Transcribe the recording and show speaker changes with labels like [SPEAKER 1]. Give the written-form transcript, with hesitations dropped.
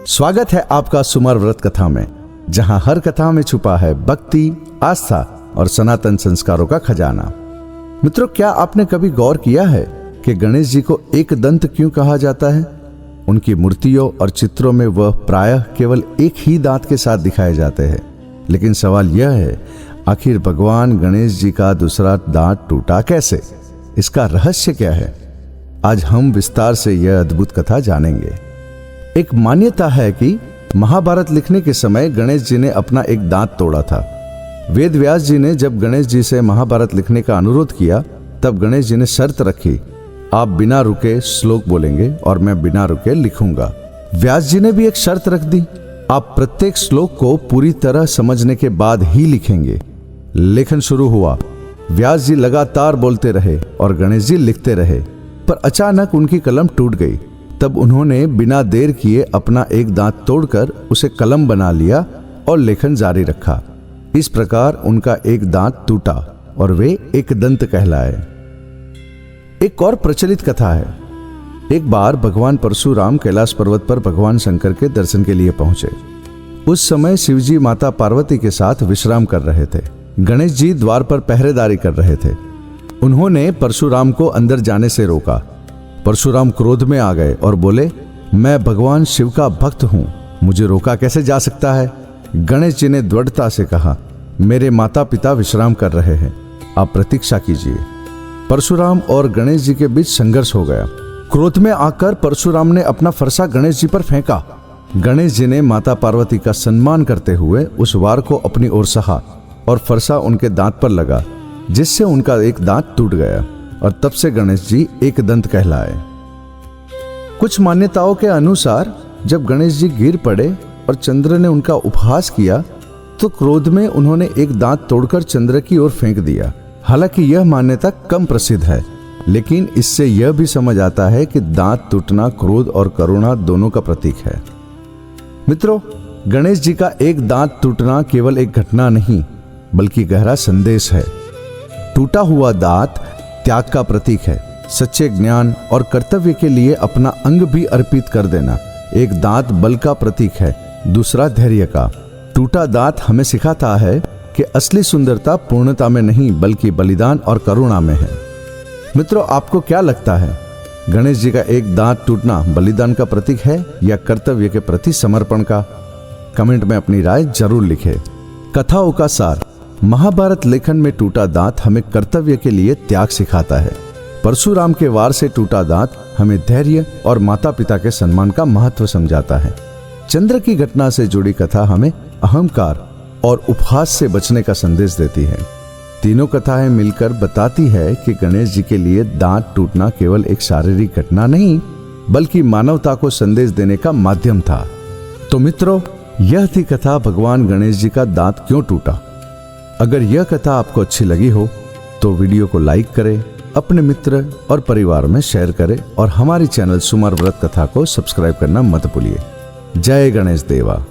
[SPEAKER 1] स्वागत है आपका सुमर व्रत कथा में, जहां हर कथा में छुपा है भक्ति, आस्था और सनातन संस्कारों का खजाना। मित्रों, क्या आपने कभी गौर किया है कि गणेश जी को एक दंत क्यों कहा जाता है? उनकी मूर्तियों और चित्रों में वह प्रायः केवल एक ही दांत के साथ दिखाए जाते हैं। लेकिन सवाल यह है, आखिर भगवान गणेश जी का दूसरा दांत टूटा कैसे? इसका रहस्य क्या है? आज हम विस्तार से यह अद्भुत कथा जानेंगे। एक मान्यता है कि महाभारत लिखने के समय गणेश जी ने अपना एक दांत तोड़ा था। वेद व्यास जी ने जब गणेश जी से महाभारत लिखने का अनुरोध किया, तब गणेश जी ने शर्त रखी, आप बिना रुके श्लोक बोलेंगे और मैं बिना रुके लिखूंगा। व्यास जी ने भी एक शर्त रख दी, आप प्रत्येक श्लोक को पूरी तरह समझने के बाद ही लिखेंगे। लेखन शुरू हुआ। व्यास जी लगातार बोलते रहे और गणेश जी लिखते रहे, पर अचानक उनकी कलम टूट गई। तब उन्होंने बिना देर किए अपना एक दांत तोड़कर उसे कलम बना लिया और लेखन जारी रखा। इस प्रकार उनका एक दांत टूटा और वे एक दंत कहलाए। एक और प्रचलित कथा है। एक बार भगवान परशुराम कैलाश पर्वत पर भगवान शंकर के दर्शन के लिए पहुंचे। उस समय शिवजी माता पार्वती के साथ विश्राम कर रहे थे। गणेश जी द्वार पर पहरेदारी कर रहे थे। उन्होंने परशुराम को अंदर जाने से रोका। परशुराम क्रोध में आ गए और बोले, मैं भगवान शिव का भक्त हूं, मुझे रोका कैसे जा सकता है? गणेश जी ने दृढ़ता से कहा, मेरे माता पिता विश्राम कर रहे हैं, आप प्रतीक्षा कीजिए। परशुराम और गणेश जी के बीच संघर्ष हो गया। क्रोध में आकर परशुराम ने अपना फरसा गणेश जी पर फेंका। गणेश जी ने माता पार्वती का सम्मान करते हुए उस वार को अपनी ओर सहा और फरसा उनके दांत पर लगा, जिससे उनका एक दांत टूट गया और तब से गणेश जी एक दंत कहलाए। कुछ मान्यताओं के अनुसार जब गणेश जी गिर पड़े और चंद्र ने उनका उपहास किया, तो क्रोध में उन्होंने एक दांत तोड़कर चंद्र की ओर फेंक दिया। हालांकि यह मान्यता कम प्रसिद्ध है, लेकिन इससे यह भी समझ आता है कि दांत टूटना क्रोध और करुणा दोनों का प्रतीक है। मित्रों, गणेश जी का एक दांत टूटना केवल एक घटना नहीं, बल्कि गहरा संदेश है। टूटा हुआ दांत त्याग का प्रतीक है। सच्चे ज्ञान और कर्तव्य के लिए अपना अंग भी अर्पित कर देना। एक दांत बल का प्रतीक है, दूसरा धैर्य का। टूटा दांत हमें सिखाता है कि असली सुंदरता पूर्णता में नहीं, बल्कि बलिदान और करुणा में है। मित्रों, आपको क्या लगता है, गणेश जी का एक दांत टूटना बलिदान का प्रतीक है या कर्तव्य के प्रति समर्पण का? कमेंट में अपनी राय जरूर लिखें। कथाओं का सार। महाभारत लेखन में टूटा दांत हमें कर्तव्य के लिए त्याग सिखाता है। परशुराम के वार से टूटा दांत हमें धैर्य और माता पिता के सम्मान का महत्व समझाता है। चंद्र की घटना से जुड़ी कथा हमें अहंकार और उपहास से बचने का संदेश देती है। तीनों कथाएं मिलकर बताती है कि गणेश जी के लिए दांत टूटना केवल एक शारीरिक घटना नहीं, बल्कि मानवता को संदेश देने का माध्यम था। तो मित्रों, यह थी कथा भगवान गणेश जी का दांत क्यों टूटा। अगर यह कथा आपको अच्छी लगी हो तो वीडियो को लाइक करें, अपने मित्र और परिवार में शेयर करें और हमारी चैनल सुमर व्रत कथा को सब्सक्राइब करना मत भूलिए। जय गणेश देवा।